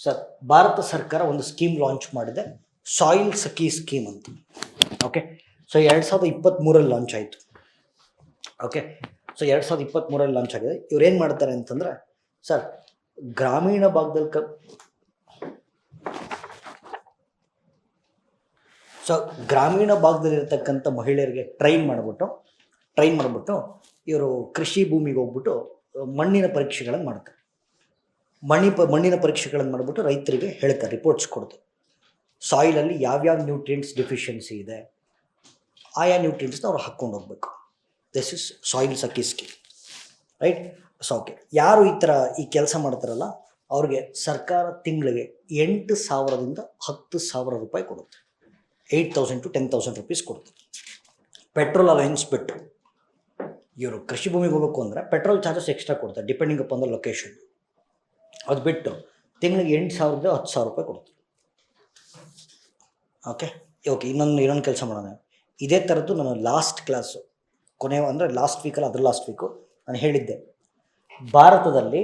Sir, Bharat ಸರ್ಕಾರ ಒಂದು scheme launch ಮಾಡಿದೆ, ಸಾಯಿಲ್ ಸಖಿ ಸ್ಕೀಮ್ ಅಂತ. ಓಕೆ, ಸೊ 2023 ಲಾಂಚ್ ಆಯಿತು. ಓಕೆ, ಸೊ 2023 ಲಾಂಚ್ ಆಗಿದೆ. ಇವ್ರು ಏನು ಮಾಡ್ತಾರೆ ಅಂತಂದರೆ, ಸರ್ ಗ್ರಾಮೀಣ ಭಾಗದಲ್ಲಿ ಗ್ರಾಮೀಣ ಭಾಗದಲ್ಲಿರ್ತಕ್ಕಂಥ ಮಹಿಳೆಯರಿಗೆ ಟ್ರೈನ್ ಮಾಡಿಬಿಟ್ಟು ಇವರು ಕೃಷಿ ಭೂಮಿಗೆ ಹೋಗ್ಬಿಟ್ಟು ಮಣ್ಣಿನ ಪರೀಕ್ಷೆಗಳನ್ನು ಮಾಡ್ತಾರೆ. ಮಣ್ಣಿನ ಪರೀಕ್ಷೆಗಳನ್ನು ಮಾಡಿಬಿಟ್ಟು ರೈತರಿಗೆ ಹೇಳ್ತಾರೆ, ರಿಪೋರ್ಟ್ಸ್ ಕೊಡ್ತಾರೆ. ಸಾಯಿಲಲ್ಲಿ ಯಾವ್ಯಾವ ನ್ಯೂಟ್ರಿಯೆಂಟ್ಸ್ ಡೆಫಿಷಿಯನ್ಸಿ ಇದೆ, ಆಯಾ ನ್ಯೂಟ್ರಿಯೆಂಟ್ಸ್ನ ಅವ್ರು ಹಾಕ್ಕೊಂಡು ಹೋಗ್ಬೇಕು. This is soil Sakhi scheme, right? So okay, ಯಾರು ಈ ಕೆಲಸ ಮಾಡ್ತಾರಲ್ಲ ಅವ್ರಿಗೆ ಸರ್ಕಾರ ತಿಂಗಳಿಗೆ 8,000ದಿಂದ 10,000 ರೂಪಾಯಿ ಕೊಡುತ್ತೆ. 8,000 to 10,000 rupees ಕೊಡುತ್ತೆ. ಪೆಟ್ರೋಲ್ ಅಲೈನ್ಸ್ ಬಿಟ್ಟು ಇವರು ಕೃಷಿ ಭೂಮಿಗೆ ಹೋಗಬೇಕು ಅಂದರೆ ಪೆಟ್ರೋಲ್ ಚಾರ್ಜಸ್ ಎಕ್ಸ್ಟ್ರಾ ಕೊಡ್ತಾರೆ, ಡಿಪೆಂಡಿಂಗ್ ಅಪಾನ್ ದ ಲೊಕೇಶನ್. ಅದು ಬಿಟ್ಟು ತಿಂಗಳಿಗೆ 8,000ರಿಂದ 10,000 ರೂಪಾಯಿ ಕೊಡುತ್ತೆ. ಓಕೆ, ಇನ್ನೊಂದು ಕೆಲಸ ಮಾಡೋಣ. ಇದೇ ಥರದ್ದು ನಾನು ಲಾಸ್ಟ್ ಕ್ಲಾಸು ಲಾಸ್ಟ್ ವೀಕಲ್ಲಿ ಲಾಸ್ಟ್ ವೀಕು ನಾನು ಹೇಳಿದ್ದೆ, ಭಾರತದಲ್ಲಿ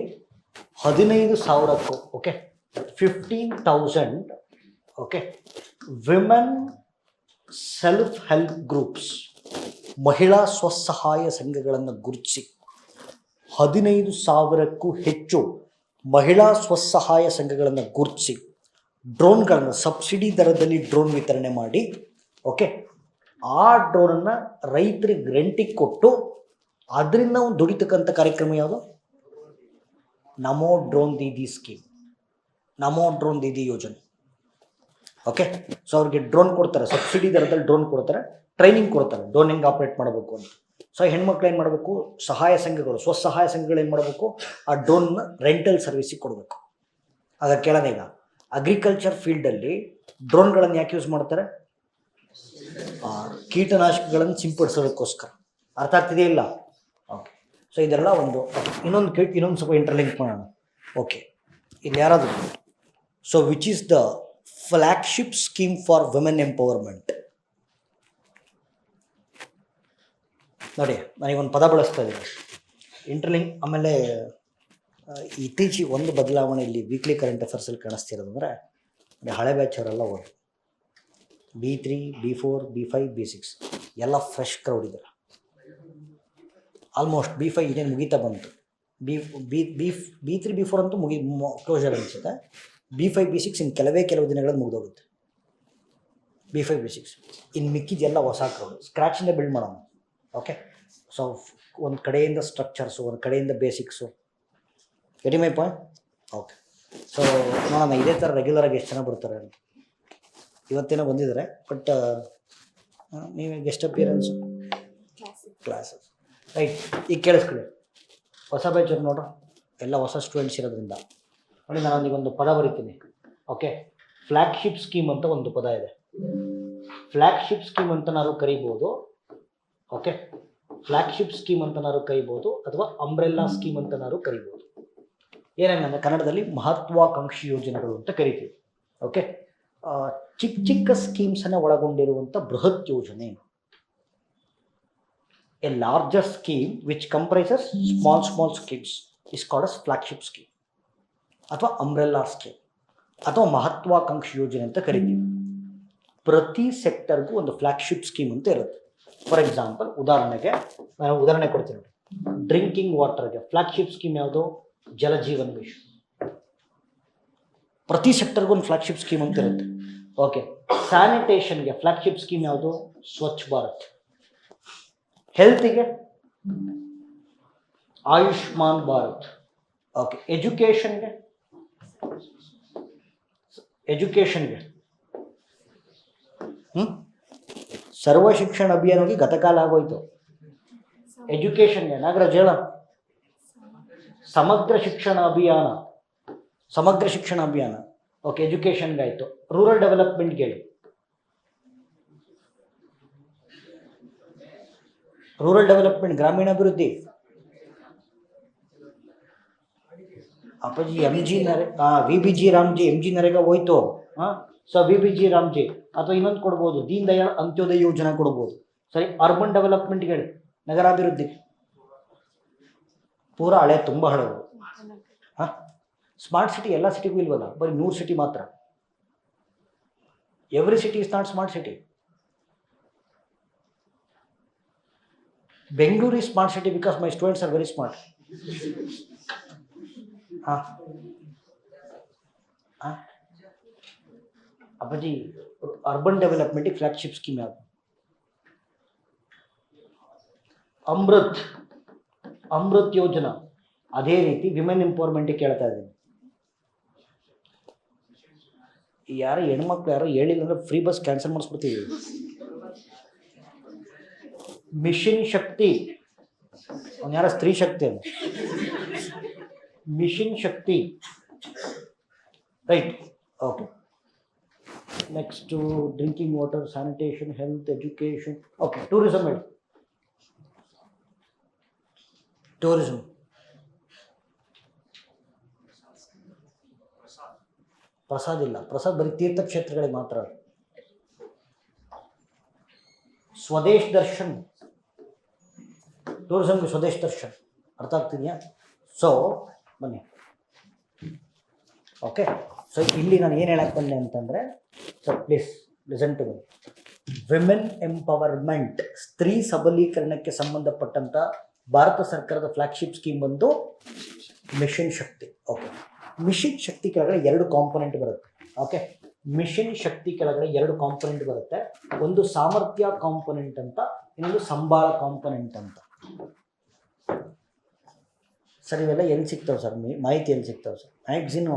15,000ಕ್ಕೂ 15,000 ವಿಮೆನ್ ಸೆಲ್ಫ್ ಹೆಲ್ಪ್ ಗ್ರೂಪ್ಸ್, ಮಹಿಳಾ ಸ್ವಸಹಾಯ ಸಂಘಗಳನ್ನು ಗುರುತಿಸಿ 15,000ಕ್ಕೂ ಹೆಚ್ಚು ಮಹಿಳಾ ಸ್ವಸಹಾಯ ಸಂಘಗಳನ್ನು ಗುರುತಿಸಿ ಡ್ರೋನ್ಗಳನ್ನು ಸಬ್ಸಿಡಿ ದರದಲ್ಲಿ ಡ್ರೋನ್ ವಿತರಣೆ ಮಾಡಿ, ಆ ಡ್ರೋನನ್ನು ರೈತರಿಗೆ ರೆಂಟಿಗೆ ಕೊಟ್ಟು ಅದರಿಂದ ಒಂದು ದುಡಿತಕ್ಕಂಥ ಕಾರ್ಯಕ್ರಮ ಯಾವುದು? ನಮೋ ಡ್ರೋನ್ ದೀದಿ ಸ್ಕೀಮ್, ನಮೋ ಡ್ರೋನ್ ದೀದಿ ಯೋಜನೆ. ಸೊ ಅವ್ರಿಗೆ ಡ್ರೋನ್ ಕೊಡ್ತಾರೆ, ಸಬ್ಸಿಡಿ ದರದಲ್ಲಿ ಡ್ರೋನ್ ಕೊಡ್ತಾರೆ, ಟ್ರೈನಿಂಗ್ ಕೊಡ್ತಾರೆ ಡ್ರೋನ್ ಹೆಂಗೆ ಆಪ್ರೇಟ್ ಮಾಡಬೇಕು ಅಂತ. ಸೊ ಹೆಣ್ಮಕ್ಳು ಏನು ಮಾಡಬೇಕು, ಸಹಾಯ ಸಂಘಗಳು, ಸ್ವಸಹಾಯ ಸಂಘಗಳು ಏನು ಮಾಡಬೇಕು, ಆ ಡ್ರೋನ್ನ ರೆಂಟಲ್ ಸರ್ವಿಸಿಗೆ ಕೊಡಬೇಕು. ಆಗ ಕೇಳೋಣ, ಈಗ ಅಗ್ರಿಕಲ್ಚರ್ ಫೀಲ್ಡಲ್ಲಿ ಡ್ರೋನ್ಗಳನ್ನು ಯಾಕೆ ಯೂಸ್ ಮಾಡ್ತಾರೆ? ಕೀಟನಾಶಕಗಳನ್ನು ಸಿಂಪಡಿಸೋದಕ್ಕೋಸ್ಕರ. ಅರ್ಥ ಆಗ್ತಿದೆಯಾ ಇಲ್ಲ? ಓಕೆ, ಸೊ ಇದೆಲ್ಲ ಇನ್ನೊಂದು ಸ್ವಲ್ಪ ಇಂಟರ್ಲಿಂಕ್ ಮಾಡೋಣ. ಇಲ್ಲಿ ಯಾರಾದರೂ, so which is the flagship scheme for women empowerment? ನೋಡಿ, ನನಗೊಂದು ಪದ ಬಳಸ್ತಾ ಇದ್ದೀನಿ, ಇಂಟರ್ಲಿಂಕ್. ಆಮೇಲೆ ಇತ್ತೀಚೆಗೆ ಒಂದು ಬದಲಾವಣೆ ಇಲ್ಲಿ ವೀಕ್ಲಿ ಕರೆಂಟ್ ಅಫೇರ್ಸಲ್ಲಿ ಕಾಣಿಸ್ತಿರೋದಂದರೆ, ಹಳೆ ಬ್ಯಾಚ್ ಅವರೆಲ್ಲ ಓದಿ B3, B4, B5, B6 ಎಲ್ಲ ಫ್ರೆಶ್ ಕ್ರೌಡ್ ಇದ್ದಾರೆ. ಆಲ್ಮೋಸ್ಟ್ B5 ಇನ್ನೇನು ಮುಗೀತಾ ಬಂತು. B3, B4 ಅಂತೂ ಕ್ಲೋಸರ್ ಅನಿಸುತ್ತೆ. B5, B6 ಇನ್ನು ಕೆಲವು ದಿನಗಳಲ್ಲಿ ಮುಗಿದೋಗುತ್ತೆ. B5, B6 ಇನ್ನು ಮಿಕ್ಕಿದೆಲ್ಲ ಹೊಸ ಕ್ರೌಡ್, ಸ್ಕ್ರ್ಯಾಚಿಂದ ಬಿಲ್ಡ್ ಮಾಡೋಣ. ಸೊ ಒಂದು ಕಡೆಯಿಂದ ಸ್ಟ್ರಕ್ಚರ್ಸು, ಒಂದು ಕಡೆಯಿಂದ basics. Get my point? So ನೋಡೋಣ ಇದೇ ಥರ ರೆಗ್ಯುಲರಾಗಿ ಎಷ್ಟು ಜನ ಬರ್ತಾರೆ ಅಂತ. ಇವತ್ತೇನೋ ಬಂದಿದ್ದಾರೆ, ಬಟ್ ನೀವು ಗೆಸ್ಟ್ ಅಪಿಯರೆನ್ಸು ಕ್ಲಾಸಸ್, ರೈಟ್? ಈಗ ಕೇಳಿಸ್ಕೊಳ್ಳಿ, ಹೊಸ ಬ್ಯಾಚರ್ ನೋಡ್ರಿ, ಎಲ್ಲ ಹೊಸ ಸ್ಟೂಡೆಂಟ್ಸ್ ಇರೋದ್ರಿಂದ ನೋಡಿ, ನಾನು ಒಂದು ಪದ ಬರೀತೀನಿ. ಫ್ಲ್ಯಾಗ್ಶಿಪ್ ಸ್ಕೀಮ್ ಅಂತ ಒಂದು ಪದ ಇದೆ. ಫ್ಲ್ಯಾಗ್ಶಿಪ್ ಸ್ಕೀಮ್ ಅಂತನಾದ್ರು ಕರಿಬೋದು. ಫ್ಲ್ಯಾಗ್ಶಿಪ್ ಸ್ಕೀಮ್ ಅಂತನಾದ್ರು ಕರಿಬೋದು, ಅಥವಾ ಅಂಬ್ರೆಲ್ಲಾ ಸ್ಕೀಮ್ ಅಂತನಾದ್ರು ಕರಿಬೋದು. ಏನಂದ್ರೆ ಕನ್ನಡದಲ್ಲಿ ಮಹತ್ವಾಕಾಂಕ್ಷಿ ಯೋಜನೆಗಳು ಅಂತ ಕರಿತೀವಿ. ಚಿಕ್ಕ ಸ್ಕೀಮ್ಸನ್ನು ಒಳಗೊಂಡಿರುವಂಥ ಬೃಹತ್ ಯೋಜನೆ. A larger scheme which comprises small schemes is called as flagship scheme, ಅಥವಾ ಅಂಬ್ರೆಲ್ಲಾ ಸ್ಕೀಮ್, ಅಥವಾ ಮಹತ್ವಾಕಾಂಕ್ಷಿ ಯೋಜನೆ ಅಂತ ಕರಿತೀವಿ. ಪ್ರತಿ ಸೆಕ್ಟರ್ಗೂ ಒಂದು ಫ್ಲ್ಯಾಗ್ಶಿಪ್ ಸ್ಕೀಮ್ ಅಂತ ಇರುತ್ತೆ. ಫಾರ್ ಎಕ್ಸಾಂಪಲ್, ನಾನು ಉದಾಹರಣೆ ಕೊಡ್ತೀನಿ ನೋಡಿ. ಡ್ರಿಂಕಿಂಗ್ ವಾಟರ್ಗೆ ಫ್ಲ್ಯಾಗ್ಶಿಪ್ ಸ್ಕೀಮ್ ಯಾವುದು? ಜಲಜೀವನ್ ಮಿಷನ್. ಪ್ರತಿ ಸೆಕ್ಟರ್ಗೂ ಒಂದು ಫ್ಲ್ಯಾಗ್ಶಿಪ್ ಸ್ಕೀಮ್ ಅಂತ ಇರುತ್ತೆ. ಸ್ಯಾನಿಟೇಷನ್ಗೆ ಫ್ಲ್ಯಾಗ್ಶಿಪ್ ಸ್ಕೀಮ್ ಯಾವುದು? ಸ್ವಚ್ಛ ಭಾರತ್. ಹೆಲ್ತಿಗೆ ಆಯುಷ್ಮಾನ್ ಭಾರತ್. ಎಜುಕೇಷನ್ಗೆ ಸರ್ವ ಶಿಕ್ಷಣ ಅಭಿಯಾನಕ್ಕೆ ಗತಕಾಲ ಆಗೋಯ್ತು. ಎಜುಕೇಷನ್ಗೆ ನಾಗರಾಜ್ ಹೇಳ, ಸಮಗ್ರ ಶಿಕ್ಷಣ ಅಭಿಯಾನ. ಎಜುಕೇಷನ್ಗೆ ಆಯಿತು. ರೂರಲ್ ಡೆವಲಪ್ಮೆಂಟ್ಗೆ ಹೇಳಿ. ರೂರಲ್ ಡೆವಲಪ್ಮೆಂಟ್, ಗ್ರಾಮೀಣಾಭಿವೃದ್ಧಿ. ಅಪ್ಪಾಜಿ MG VBG Ramji, MG NREGA ಹೋಯ್ತು. ಸೊ VBG ರಾಮ್ಜಿ, ಅಥವಾ ಇನ್ನೊಂದು ಕೊಡ್ಬೋದು, ದೀನ್ ದಯಾಳ್ ಅಂತ್ಯೋದಯ ಯೋಜನೆ ಕೊಡ್ಬೋದು. ಸರಿ, ಅರ್ಬನ್ ಡೆವಲಪ್ಮೆಂಟ್ಗೆ ಹೇಳಿ, ನಗರಾಭಿವೃದ್ಧಿ. ಪೂರ ಹಳೆ, ತುಂಬ ಹಳೆದು. ಸ್ಮಾರ್ಟ್ ಸಿಟಿ ಎಲ್ಲ ಸಿಟಿಗೂ ಇಲ್ವಲ್ಲ, ಬರೀ 100 ಸಿಟಿ ಮಾತ್ರ. Every city is not smart city. Bengaluru is smart city because my students are very smart. ಅಪ್ಪಾಜಿ ಅರ್ಬನ್ ಡೆವಲಪ್ಮೆಂಟ್ ಫ್ಲಾಗ್ಶಿಪ್ ಸ್ಕೀಮ್ ಯಾವುದು? ಅಮೃತ್ ಯೋಜನಾ. ಅದೇ ರೀತಿ ವಿಮೆನ್ ಎಂಪವರ್ಮೆಂಟ್ ಕೇಳ್ತಾ ಇದ್ದೀನಿ. ಯಾರು ಹೆಣ್ಮಕ್ಳು ಯಾರೋ ಹೇಳಿಲ್ಲ ಅಂದ್ರೆ ಫ್ರೀ ಬಸ್ ಕ್ಯಾನ್ಸಲ್ ಮಾಡಿಸ್ಬಿಡ್ತೀವಿ. ಮಿಷನ್ ಶಕ್ತಿ, ಅವ್ನು ಯಾರ ಸ್ತ್ರೀ ಶಕ್ತಿ ಅಲ್ಲ, mission Shakti, right. Okay, next drinking water, sanitation, health, education. Okay, tourism ಹೇಳಿ. ಟೂರಿಸಮ್ ಪ್ರಸಾದ್ ಇಲ್ಲ, ಪ್ರಸಾದ್ ಬರೀ ತೀರ್ಥಕ್ಷೇತ್ರಗಳಿಗೆ ಮಾತ್ರ. ಸ್ವದೇಶ್ ದರ್ಶನ್, ಟೂರಿಸಮ್ಗೆ ಸ್ವದೇಶ್ ದರ್ಶನ್, ಅರ್ಥ ಆಗ್ತಿದೆಯಾ? ಸೊ ಬನ್ನಿ. ಓಕೆ, ಸೊ ಇಲ್ಲಿ ನಾನು ಏನು ಹೇಳಕ್ಕೆ ಬಂದೆ ಅಂತಂದರೆ, so please listen to me. Women empowerment, ಸ್ತ್ರೀ ಸಬಲೀಕರಣಕ್ಕೆ ಸಂಬಂಧಪಟ್ಟಂಥ ಭಾರತ ಸರ್ಕಾರದ ಫ್ಲಾಗ್ಶಿಪ್ ಸ್ಕೀಮ್ ಬಂದು mission Shakti. Okay, mission Shakti ಕೆಳಗಡೆ 2 ಕಾಂಪೊನೆಂಟ್ ಬರುತ್ತೆ. ಓಕೆ, ಮಿಷನ್ ಶಕ್ತಿ ಕೆಳಗಡೆ 2 ಕಾಂಪೊನೆಂಟ್ ಬರುತ್ತೆ. ಒಂದು ಸಾಮರ್ಥ್ಯ ಕಾಂಪೊನೆಂಟ್ ಅಂತ, ಇನ್ನೊಂದು ಸಂಬಾಳ ಕಾಂಪೊನೆಂಟ್ ಅಂತ. ಸರ್ ಇವೆಲ್ಲ ಎಲ್ಲಿ ಸಿಗ್ತಾವೆ ಸರ್? ಮಾಹಿತಿ ಎಲ್ಲಿ ಸಿಗ್ತಾವೆ ಸರ್? ಮ್ಯಾಗ್ಝಿನು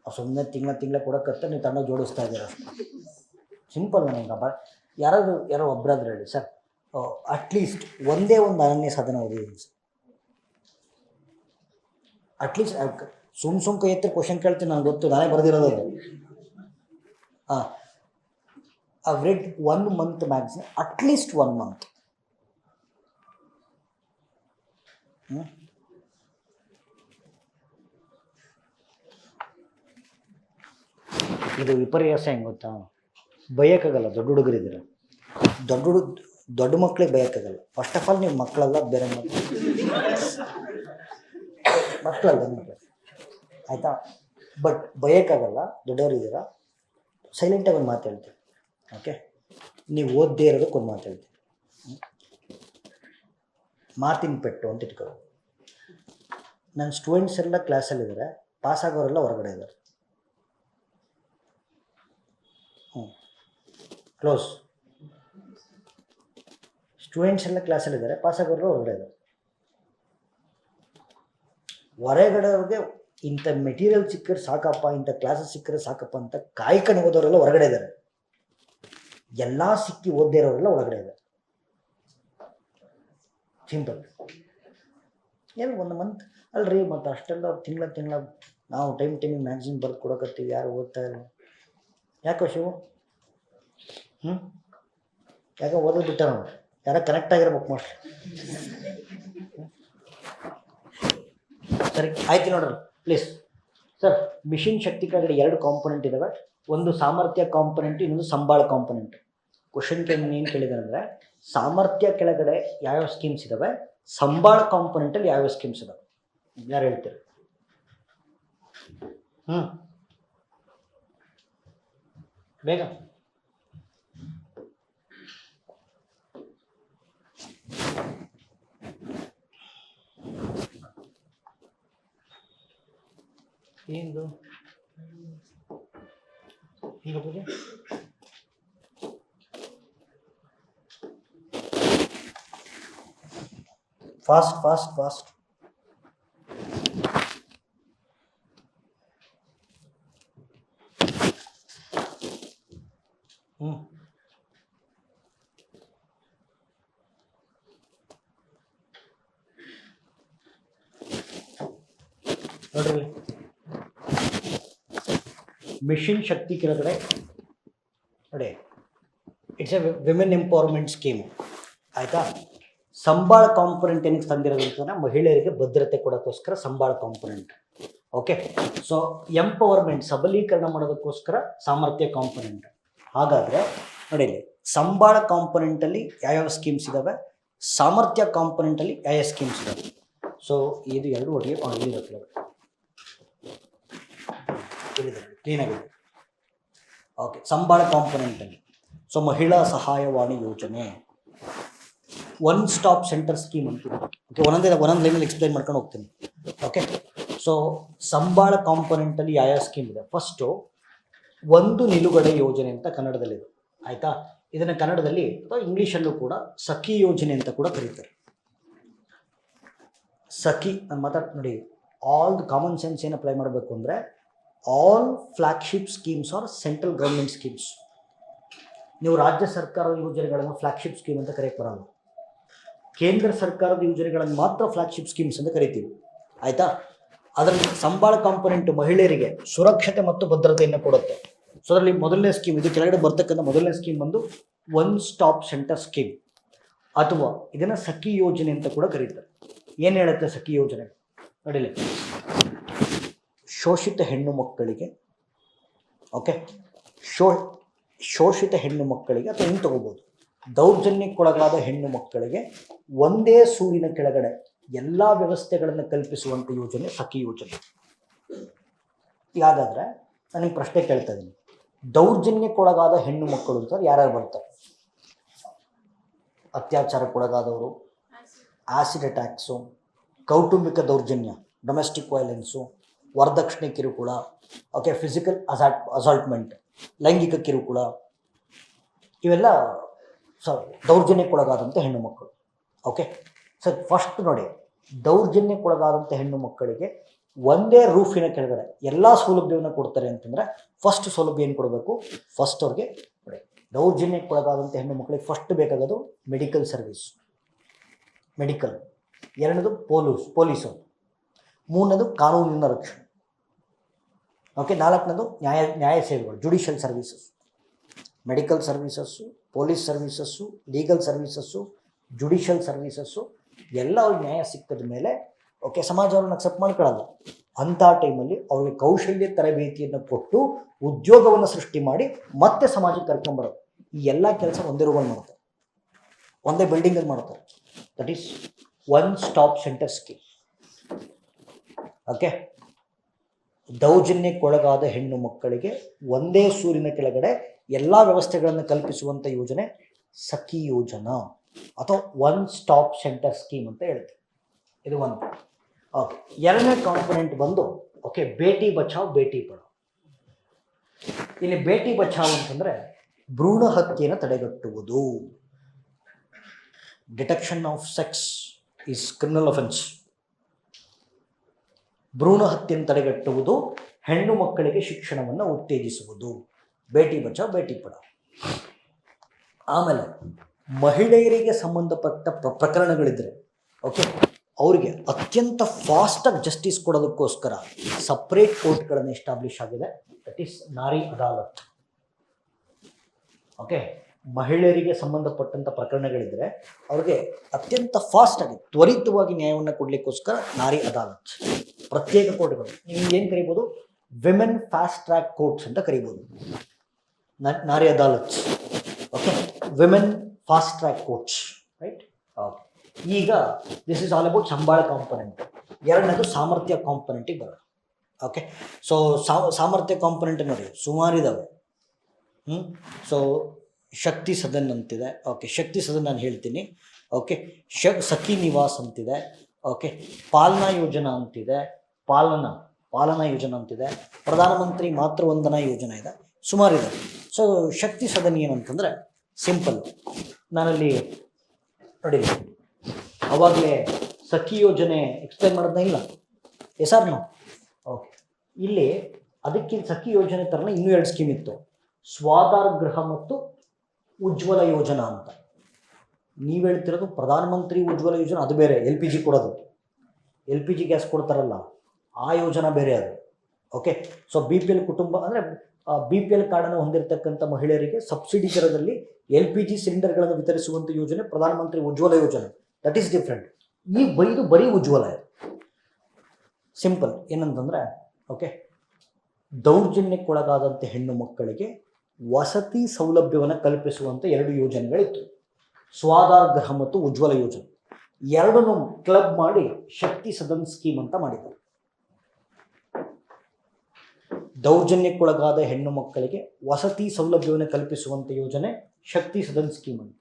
ಸುಮ್ಮನೆ ತಿಂಗಳ ಕೊಡೋಕ್ಕತ್ತ ನೀವು ತಣ್ಣಗೆ ಜೋಡಿಸ್ತಾ ಇದ್ದೀರ ಅಷ್ಟು ಸಿಂಪಲ್. ನನಗೆ ಯಾರೋ ಒಬ್ಬರಾದ್ರೆ ಹೇಳಿ ಸರ್, ಅಟ್ಲೀಸ್ಟ್ ಒಂದೇ ಒಂದು ಅನನ್ಯ ಸಾಧನ ಓದಿದ್ದೀನಿ ಸರ್. ಅಟ್ಲೀಸ್ಟ್ ಸುಮ್ ಕೈ ಎತ್ತರ ಕ್ವಶನ್ ಕೇಳ್ತೀನಿ, ನನಗೆ ಗೊತ್ತು, ನಾನೇ ಬರೆದಿರೋದು. I've read 1 month magazine, at least 1 month. ಇದು ವಿಪರ್ಯಾಸ ಹೆಂಗೆ ಗೊತ್ತಾ? ಬೈಯೋಕ್ಕಾಗಲ್ಲ, ದೊಡ್ಡ ಹುಡುಗರಿದ್ದೀರ, ದೊಡ್ಡ ಮಕ್ಕಳಿಗೆ ಬೈಯೋಕ್ಕಾಗಲ್ಲ. ಫಸ್ಟ್ ಆಫ್ ಆಲ್ ನೀವು ಮಕ್ಕಳಲ್ಲ, ಬೇರೆ ಮಕ್ಕಳಲ್ಲ ನೀವು, ಆಯಿತಾ? ಬಟ್ ಬೈಯೋಕ್ಕಾಗಲ್ಲ, ದೊಡ್ಡವರಿದ್ದೀರಾ. ಸೈಲೆಂಟಾಗಿ ಒಂದು ಮಾತು ಹೇಳ್ತೀನಿ. ಓಕೆ, ನೀವು ಓದದೇ ಇರೋದಕ್ಕೆ ಒಂದು ಮಾತು ಹೇಳ್ತೀನಿ. ಮಾತಿನ ಪೆಟ್ಟು ಅಂತ ಇಟ್ಕೊಳ್ಳಿ. ನನ್ನ ಸ್ಟೂಡೆಂಟ್ಸ್ ಎಲ್ಲ ಕ್ಲಾಸಲ್ಲಿದ್ದಾರೆ, ಪಾಸ್ ಆಗೋರೆಲ್ಲ ಹೊರಗಡೆ ಇದ್ದಾರೆ. ಕ್ಲೋಸ್. ಸ್ಟೂಡೆಂಟ್ಸ್ ಎಲ್ಲ ಕ್ಲಾಸಲ್ಲಿದ್ದಾರೆ, ಪಾಸ್ ಆಗೋರೆಲ್ಲ ಹೊರಗಡೆ ಇದ್ದಾರೆ. ಹೊರಗಡೆಯವ್ರಿಗೆ ಇಂಥ ಮೆಟೀರಿಯಲ್ ಸಿಕ್ಕರೆ ಸಾಕಪ್ಪ, ಇಂಥ ಕ್ಲಾಸಸ್ ಸಿಕ್ಕರೆ ಸಾಕಪ್ಪ ಅಂತ ಕಾಯ್ಕೊಂಡು ಓದೋರೆಲ್ಲ ಹೊರಗಡೆ ಇದ್ದಾರೆ. ಎಲ್ಲ ಸಿಕ್ಕಿ ಓದದೇ ಇರೋರೆಲ್ಲ ಒಳಗಡೆ ಇದ್ದಾರೆ. ಸಿಂಪಲ್. ಏನು 1 ಮಂತ್ ಅಲ್ರಿ, ಮತ್ತು ಅಷ್ಟೆಲ್ಲ ತಿಂಗಳ ನಾವು ಟೈಮಿಗೆ ಮ್ಯಾಗ್ಝಿನ್ ಬರೆದು ಕೊಡೋಕತ್ತೀವಿ, ಯಾರು ಓದ್ತಾ ಇಲ್ಲ. ಯಾಕೋ ಶಿವು? ಯಾಕೆ ಓದೋದು ಬಿಟ್ಟಾರ? ಯಾರೋ ಕನೆಕ್ಟ್ ಆಗಿರ್ಬೇಕು ಮೋಸ್ಟ್ಲಿ. ಸರಿ ಆಯ್ತು ನೋಡ್ರಿ ಪ್ಲೀಸ್. ಸರ್, ಮಿಷನ್ ಶಕ್ತಿ ಕೆಳಗಡೆ 2 ಕಾಂಪೊನೆಂಟ್ ಇದ್ದಾವೆ. ಒಂದು ಸಾಮರ್ಥ್ಯ ಕಾಂಪೊನೆಂಟ್, ಇನ್ನೊಂದು ಸಂಬಾಳ ಕಾಂಪೊನೆಂಟ್. ಕ್ವಶನ್ ಏನು ಕೇಳಿದ್ದಾರೆ ಅಂದರೆ, ಸಾಮರ್ಥ್ಯ ಕೆಳಗಡೆ ಯಾವ್ಯಾವ ಸ್ಕೀಮ್ಸ್ ಇದ್ದಾವೆ, ಸಂಬಾಳ ಕಾಂಪೊನೆಂಟಲ್ಲಿ ಯಾವ್ಯಾವ ಸ್ಕೀಮ್ಸ್ ಇದ್ದಾವೆ, ಯಾರು ಹೇಳ್ತೀರಿ? ಬೇಗ. ಏನು ಈಗ ಪೂಜೆ? ಫಾಸ್ಟ್. ನೋಡ್ರಿ, ಮಿಷನ್ ಶಕ್ತಿ ಕೆಳಗಡೆ ನೋಡಿ, it's A women empowerment scheme, ಆಯಿತಾ? ಸಂಬಾಳ ಕಾಂಪೊನೆಂಟ್ ಏನಕ್ಕೆ ತಂದಿರೋದು ಅಂತಂದರೆ, ಮಹಿಳೆಯರಿಗೆ ಭದ್ರತೆ ಕೊಡೋಕ್ಕೋಸ್ಕರ ಸಂಬಾಳ ಕಾಂಪೊನೆಂಟ್. ಓಕೆ, ಸೊ ಎಂಪವರ್ಮೆಂಟ್, ಸಬಲೀಕರಣ ಮಾಡೋದಕ್ಕೋಸ್ಕರ ಸಾಮರ್ಥ್ಯ ಕಾಂಪೊನೆಂಟ್. ಹಾಗಾದರೆ ನೋಡಿ, ಇಲ್ಲಿ ಸಂಬಾಳ ಕಾಂಪೊನೆಂಟಲ್ಲಿ ಯಾವ್ಯಾವ ಸ್ಕೀಮ್ಸ್ ಇದ್ದಾವೆ, ಸಾಮರ್ಥ್ಯ ಕಾಂಪೊನೆಂಟಲ್ಲಿ ಯಾವ್ಯಾವ ಸ್ಕೀಮ್ಸ್ ಇದ್ದಾವೆ. ಸೊ ಇದು 2 ಒಟ್ಟಿಗೆ ಇರುತ್ತೆ. ಇಲ್ಲಿದೆ ಕ್ಲೀನಾಗಿದೆ. ಓಕೆ, ಸಂಬಳ ಕಾಂಪೊನೆಂಟಲ್ಲಿ ಸೊ ಮಹಿಳಾ ಸಹಾಯವಾಣಿ ಯೋಜನೆ, ಒನ್ ಸ್ಟಾಪ್ ಸೆಂಟರ್ ಸ್ಕೀಮ್ ಅಂತೀವಿ. ಓಕೆ, ಒಂದೊಂದು ಲೈನಲ್ಲಿ ಎಕ್ಸ್ಪ್ಲೈನ್ ಮಾಡ್ಕೊಂಡು ಹೋಗ್ತೀನಿ. ಓಕೆ, ಸೊ ಸಂಬಳ ಕಾಂಪೊನೆಂಟಲ್ಲಿ ಯಾವ ಸ್ಕೀಮ್ ಇದೆ? ಫಸ್ಟು ಒಂದು ನಿಲುಗಡೆ ಯೋಜನೆ ಅಂತ ಕನ್ನಡದಲ್ಲಿದೆ, ಆಯಿತಾ? ಇದನ್ನು ಕನ್ನಡದಲ್ಲಿ ಅಥವಾ ಇಂಗ್ಲೀಷಲ್ಲೂ ಕೂಡ ಸಖಿ ಯೋಜನೆ ಅಂತ ಕೂಡ ಕರೀತಾರೆ. ಸಖಿ ನಾನು ನೋಡಿ, ಆಲ್ ದ ಕಾಮನ್ ಸೆನ್ಸ್ ಏನು ಅಪ್ಲೈ ಮಾಡಬೇಕು ಅಂದರೆ, all flagship schemes R central government schemes. ನೀವು ರಾಜ್ಯ ಸರ್ಕಾರದ ಯೋಜನೆಗಳನ್ನು ಫ್ಲಾಗ್ಶಿಪ್ ಸ್ಕೀಮ್ ಅಂತ ಕರೆಯಕ್ಕೆ ಬರಲ್ಲ. ಕೇಂದ್ರ ಸರ್ಕಾರದ ಯೋಜನೆಗಳನ್ನು ಮಾತ್ರ ಫ್ಲಾಗ್ಶಿಪ್ ಸ್ಕೀಮ್ಸ್ ಅಂತ ಕರಿತೀವಿ, ಆಯಿತಾ? ಅದರಲ್ಲಿ ಸಂಬಳ ಕಾಂಪೊನೆಂಟ್ ಮಹಿಳೆಯರಿಗೆ ಸುರಕ್ಷತೆ ಮತ್ತು ಭದ್ರತೆಯನ್ನು ಕೊಡುತ್ತೆ. ಸೊ ಅದರಲ್ಲಿ ಮೊದಲನೇ ಸ್ಕೀಮ್, ಇದು ಕೆಳಗಡೆ ಬರ್ತಕ್ಕಂಥ ಮೊದಲನೇ ಸ್ಕೀಮ್ ಬಂದು ಒನ್ ಸ್ಟಾಪ್ ಸೆಂಟರ್ ಸ್ಕೀಮ್, ಅಥವಾ ಇದನ್ನು ಸಖಿ ಯೋಜನೆ ಅಂತ ಕೂಡ ಕರೀತಾರೆ. ಏನು ಹೇಳುತ್ತೆ ಸಖಿ ಯೋಜನೆ? ನೋಡಿಲಿ, ಶೋಷಿತ ಹೆಣ್ಣು ಮಕ್ಕಳಿಗೆ, ಓಕೆ, ಶೋಷಿತ ಹೆಣ್ಣು ಮಕ್ಕಳಿಗೆ ಅಥವಾ ಹಿಂಗೆ ತಗೋಬೋದು, ದೌರ್ಜನ್ಯಕ್ಕೊಳಗಾದ ಹೆಣ್ಣು ಮಕ್ಕಳಿಗೆ ಒಂದೇ ಸೂರಿನ ಕೆಳಗಡೆ ಎಲ್ಲ ವ್ಯವಸ್ಥೆಗಳನ್ನು ಕಲ್ಪಿಸುವಂಥ ಯೋಜನೆ ಸಖಿ ಯೋಜನೆ. ಹಾಗಾದರೆ ನನಗೆ ಪ್ರಶ್ನೆ ಕೇಳ್ತಾ ಇದ್ದೀನಿ, ದೌರ್ಜನ್ಯಕ್ಕೊಳಗಾದ ಹೆಣ್ಣು ಮಕ್ಕಳು ಅಂತ ಯಾರ್ಯಾರು ಬರ್ತಾರೆ? ಅತ್ಯಾಚಾರಕ್ಕೊಳಗಾದವರು, ಆಸಿಡ್ ಅಟ್ಯಾಕ್ಸು, ಕೌಟುಂಬಿಕ ದೌರ್ಜನ್ಯ, ಡೊಮೆಸ್ಟಿಕ್ ವೈಲೆನ್ಸು, ವರದಕ್ಷಿಣೆ ಕಿರುಕುಳ, ಓಕೆ, ಫಿಸಿಕಲ್ ಅಸಾಲ್ಟ್ಮೆಂಟ್, ಲೈಂಗಿಕ ಕಿರುಕುಳ, ಇವೆಲ್ಲ ದೌರ್ಜನ್ಯಕ್ಕೊಳಗಾದಂಥ ಹೆಣ್ಣು ಮಕ್ಕಳು. ಓಕೆ, ಸೊ ಫಸ್ಟ್ ನೋಡಿ, ದೌರ್ಜನ್ಯಕ್ಕೊಳಗಾದಂಥ ಹೆಣ್ಣು ಮಕ್ಕಳಿಗೆ ಒಂದೇ ರೂಫಿನ ಕೆಳಗಡೆ ಎಲ್ಲ ಸೌಲಭ್ಯವನ್ನು ಕೊಡ್ತಾರೆ ಅಂತಂದರೆ, ಫಸ್ಟ್ ಸೌಲಭ್ಯ ಏನು ಕೊಡಬೇಕು? ಫಸ್ಟ್ ಅವ್ರಿಗೆ ನೋಡಿ, ದೌರ್ಜನ್ಯಕ್ಕೊಳಗಾದಂಥ ಹೆಣ್ಣು ಮಕ್ಕಳಿಗೆ ಫಸ್ಟ್ ಬೇಕಾಗೋದು ಮೆಡಿಕಲ್ ಸರ್ವಿಸ್, ಮೆಡಿಕಲ್. ಎರಡನೇದು ಪೊಲೀಸು. ಮೂರನೇದು ಕಾನೂನಿನ ರಕ್ಷಣೆ. ಓಕೆ, ನಾಲ್ಕನೇದು ನ್ಯಾಯ ಸೇವೆಗಳು, judicial services, medical services, police services, legal services, judicial services, ಎಲ್ಲ ಅವ್ರಿಗೆ ನ್ಯಾಯ ಸಿಕ್ಕದ ಮೇಲೆ ಓಕೆ ಸಮಾಜ ಅವ್ರನ್ನ ಅಕ್ಸೆಪ್ಟ್ ಮಾಡ್ಕೊಳ್ಳಲ್ಲ. ಅಂಥ ಟೈಮಲ್ಲಿ ಅವ್ರಿಗೆ ಕೌಶಲ್ಯ ತರಬೇತಿಯನ್ನು ಕೊಟ್ಟು ಉದ್ಯೋಗವನ್ನು ಸೃಷ್ಟಿ ಮಾಡಿ ಮತ್ತೆ ಸಮಾಜಕ್ಕೆ ಕರ್ಕೊಂಬರೋದು. ಈ ಎಲ್ಲ ಕೆಲಸ ಒಂದೇ ರೂಮಲ್ಲಿ ಮಾಡ್ತಾರೆ, ಒಂದೇ ಬಿಲ್ಡಿಂಗಲ್ಲಿ ಮಾಡ್ತಾರೆ. That is one stop centre scheme. Okay, ದೌರ್ಜನ್ಯಕ್ಕೊಳಗಾದ ಹೆಣ್ಣು ಮಕ್ಕಳಿಗೆ ಒಂದೇ ಸೂರಿನ ಕೆಳಗಡೆ ಎಲ್ಲ ವ್ಯವಸ್ಥೆಗಳನ್ನು ಕಲ್ಪಿಸುವಂಥ ಯೋಜನೆ ಸಖಿ ಯೋಜನಾ ಅಥವಾ ಒನ್ ಸ್ಟಾಪ್ ಸೆಂಟರ್ ಸ್ಕೀಮ್ ಅಂತ ಹೇಳ್ತೀವಿ. ಇದು ಒಂದು. ಓಕೆ, ಎರಡನೇ ಕಾಂಪೊನೆಂಟ್ ಬಂದು ಓಕೆ ಬೇಟಿ ಬಚಾವ್ ಬೇಟಿ ಪಢಾವ್. ಇಲ್ಲಿ ಬೇಟಿ ಬಚಾವ್ ಅಂತಂದರೆ ಭ್ರೂಣ ಹತ್ಯೆಯನ್ನು ತಡೆಗಟ್ಟುವುದು. Detection of sex is criminal offence. ಭ್ರೂಣ ಹತ್ಯೆಯನ್ನು ತಡೆಗಟ್ಟುವುದು, ಹೆಣ್ಣು ಮಕ್ಕಳಿಗೆ ಶಿಕ್ಷಣವನ್ನು ಉತ್ತೇಜಿಸುವುದು, ಬೇಟಿ ಬಚಾವ್ ಬೇಟಿ ಪಢಾವ್. ಆಮೇಲೆ ಮಹಿಳೆಯರಿಗೆ ಸಂಬಂಧಪಟ್ಟ ಪ್ರಕರಣಗಳಿದ್ದರೆ ಓಕೆ ಅವರಿಗೆ ಅತ್ಯಂತ ಫಾಸ್ಟಾಗಿ ಜಸ್ಟಿಸ್ ಕೊಡೋದಕ್ಕೋಸ್ಕರ ಸಪ್ರೇಟ್ ಕೋರ್ಟ್ಗಳನ್ನು ಎಸ್ಟಾಬ್ಲಿಷ್ ಆಗಿದೆ. ದಟ್ ಈಸ್ ನಾರಿ ಅದಾಲತ್. ಓಕೆ, ಮಹಿಳೆಯರಿಗೆ ಸಂಬಂಧಪಟ್ಟಂಥ ಪ್ರಕರಣಗಳಿದ್ದರೆ ಅವ್ರಿಗೆ ಅತ್ಯಂತ ಫಾಸ್ಟಾಗಿ ತ್ವರಿತವಾಗಿ ನ್ಯಾಯವನ್ನು ಕೊಡಲಿಕ್ಕೋಸ್ಕರ ನಾರಿ ಅದಾಲತ್, ಪ್ರತ್ಯೇಕ ಕೋರ್ಟ್ಗಳು. ನೀವು ಏನು ಕರಿಬೋದು? ವಿಮೆನ್ ಫಾಸ್ಟ್ ಟ್ರ್ಯಾಕ್ ಕೋರ್ಟ್ಸ್ ಅಂತ ಕರಿಬೋದು. Nari Adalat, okay, women fast track courts, right? Okay, ಈಗ this is all about Sambal component. ಎರಡನೇದು ಸಾಮರ್ಥ್ಯ ಕಾಂಪೊನೆಂಟಿಗೆ ಬರೋದು. ಓಕೆ, ಸೊ ಸಾಮರ್ಥ್ಯ ಕಾಂಪೊನೆಂಟ್ ನೋಡಿ ಸುಮಾರಿದ್ದಾವೆ. ಸೊ ಶಕ್ತಿ ಸದನ್ ಅಂತಿದೆ. ಓಕೆ, ಶಕ್ತಿ ಸದನ್ ನಾನು ಹೇಳ್ತೀನಿ. ಓಕೆ, ಸಖಿ ನಿವಾಸ್ ಅಂತಿದೆ. ಓಕೆ, ಪಾಲನಾ ಯೋಜನಾ ಅಂತಿದೆ, ಪಾಲನಾ ಯೋಜನಾ ಅಂತಿದೆ, ಪ್ರಧಾನಮಂತ್ರಿ ಮಾತೃವಂದನಾ ಯೋಜನಾ ಇದೆ, ಸುಮಾರಿದೆ. ಸೊ ಶಕ್ತಿ ಸದನ್ ಏನಂತಂದರೆ ಸಿಂಪಲ್, ನಾನಲ್ಲಿ ನೋಡಿ ಅವಾಗಲೇ ಸಖಿ ಯೋಜನೆ ಎಕ್ಸ್ಪ್ಲೈನ್ ಮಾಡೋದನ್ನ ಇಲ್ಲ ಸರ್ ನಾವು. ಓಕೆ, ಇಲ್ಲಿ ಅದಕ್ಕಿಂತ ಸಖಿ ಯೋಜನೆ ಥರನೇ ಇನ್ನೂ ಎರಡು ಸ್ಕೀಮ್ ಇತ್ತು, ಸ್ವಾಧಾರ್ ಗೃಹ ಮತ್ತು ಉಜ್ವಲ ಯೋಜನಾ ಅಂತ. ನೀವು ಹೇಳ್ತಿರೋದು ಪ್ರಧಾನಮಂತ್ರಿ ಉಜ್ವಲ ಯೋಜನಾ, ಅದು ಬೇರೆ. LPG ಕೊಡೋದು, LPG ಗ್ಯಾಸ್ ಕೊಡ್ತಾರಲ್ಲ ಆ ಯೋಜನಾ ಬೇರೆ ಅದು. ಓಕೆ, ಸೊ BPL ಕುಟುಂಬ ಅಂದರೆ BPL ಕಾರ್ಡನ್ನು ಹೊಂದಿರತಕ್ಕಂಥ ಮಹಿಳೆಯರಿಗೆ ಸಬ್ಸಿಡಿ ದರದಲ್ಲಿ LPG ಸಿಲಿಂಡರ್ಗಳನ್ನು ವಿತರಿಸುವಂಥ ಯೋಜನೆ ಪ್ರಧಾನಮಂತ್ರಿ ಉಜ್ವಲ ಯೋಜನೆ. That is different. ಇದು ಬರೀ ಉಜ್ವಲ. ಸಿಂಪಲ್ ಏನಂತಂದರೆ ಓಕೆ, ದೌರ್ಜನ್ಯಕ್ಕೊಳಗಾದಂಥ ಹೆಣ್ಣು ಮಕ್ಕಳಿಗೆ ವಸತಿ ಸೌಲಭ್ಯವನ್ನು ಕಲ್ಪಿಸುವಂಥ ಎರಡು ಯೋಜನೆಗಳಿತ್ತು, ಸ್ವಾಧಾರ್ ಗೃಹ ಮತ್ತು ಉಜ್ವಲ ಯೋಜನೆ. ಎರಡನ್ನೂ ಕ್ಲಬ್ ಮಾಡಿ ಶಕ್ತಿ ಸದನ್ ಸ್ಕೀಮ್ ಅಂತ ಮಾಡಿದ್ದಾರೆ. ದೌರ್ಜನ್ಯಕ್ಕೊಳಗಾದ ಹೆಣ್ಣು ಮಕ್ಕಳಿಗೆ ವಸತಿ ಸೌಲಭ್ಯವನ್ನು ಕಲ್ಪಿಸುವಂಥ ಯೋಜನೆ ಶಕ್ತಿ ಸದನ್ ಸ್ಕೀಮ್ ಅಂತ.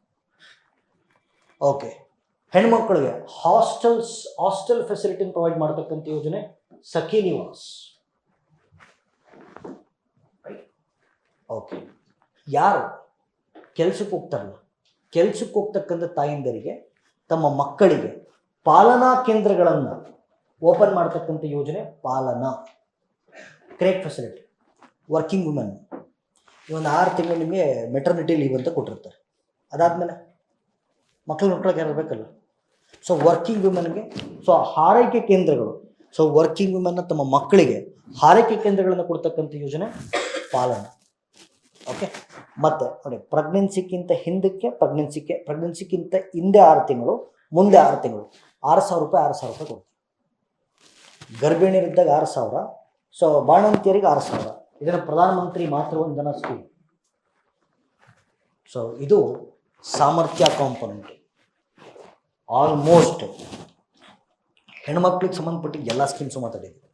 ಓಕೆ, ಹೆಣ್ಮಕ್ಳಿಗೆ ಹಾಸ್ಟೆಲ್ ಫೆಸಿಲಿಟಿನ ಪ್ರೊವೈಡ್ ಮಾಡ್ತಕ್ಕಂಥ ಯೋಜನೆ ಸಖಿ ನಿವಾಸ್. ಓಕೆ, ಯಾರು ಕೆಲ್ಸಕ್ಕೆ ಹೋಗ್ತಾರಲ್ಲ, ಕೆಲ್ಸಕ್ಕೆ ಹೋಗ್ತಕ್ಕಂಥ ತಾಯಂದರಿಗೆ ತಮ್ಮ ಮಕ್ಕಳಿಗೆ ಪಾಲನಾ ಕೇಂದ್ರಗಳನ್ನು ಓಪನ್ ಮಾಡ್ತಕ್ಕಂಥ ಯೋಜನೆ ಪಾಲನಾ ಕ್ರೇಕ್ ಫೆಸಿಲಿಟಿ. ವರ್ಕಿಂಗ್ ವುಮೆನ್ ಈ ಒಂದು 6 ತಿಂಗಳು ನಿಮಗೆ ಮೆಟರ್ನಿಟಿ ಲೀವ್ ಅಂತ ಕೊಟ್ಟಿರ್ತಾರೆ. ಅದಾದಮೇಲೆ ಮಕ್ಕಳಿಗೆ ಯಾರು ಬೇಕಲ್ಲ. ಸೊ ವರ್ಕಿಂಗ್ ವುಮೆನ್ಗೆ ಹಾರೈಕೆ ಕೇಂದ್ರಗಳು. ಸೊ ವರ್ಕಿಂಗ್ ವುಮೆನ್ನ ತಮ್ಮ ಮಕ್ಕಳಿಗೆ ಹಾರೈಕೆ ಕೇಂದ್ರಗಳನ್ನು ಕೊಡ್ತಕ್ಕಂಥ ಯೋಜನೆ ಪಾಲನ. ಓಕೆ, ಮತ್ತು ನೋಡಿ, ಪ್ರೆಗ್ನೆನ್ಸಿಗಿಂತ ಹಿಂದೆ 6 ತಿಂಗಳು, ಮುಂದೆ 6 ತಿಂಗಳು 6,000 ರೂಪಾಯಿ 6,000 ರೂಪಾಯಿ ಕೊಡ್ತಾರೆ. ಗರ್ಭಿಣಿಯರಿದ್ದಾಗ 6,000. ಸೊ ಬಾಣಂತಿಯರಿಗೆ 6,000. ಇದನ್ನು ಪ್ರಧಾನಮಂತ್ರಿ ಮಾತೃವಂದನಾ ಸ್ಕೀಮ್. ಸೊ ಇದು ಸಾಮರ್ಥ್ಯ ಕಾಂಪೊನೆಂಟ್. ಆಲ್ಮೋಸ್ಟ್ ಹೆಣ್ಮಕ್ಳಿಗೆ ಸಂಬಂಧಪಟ್ಟಿದ್ದ ಎಲ್ಲ ಸ್ಕೀಮ್ಸು ಮಾತಾಡಿದ್ವಿ.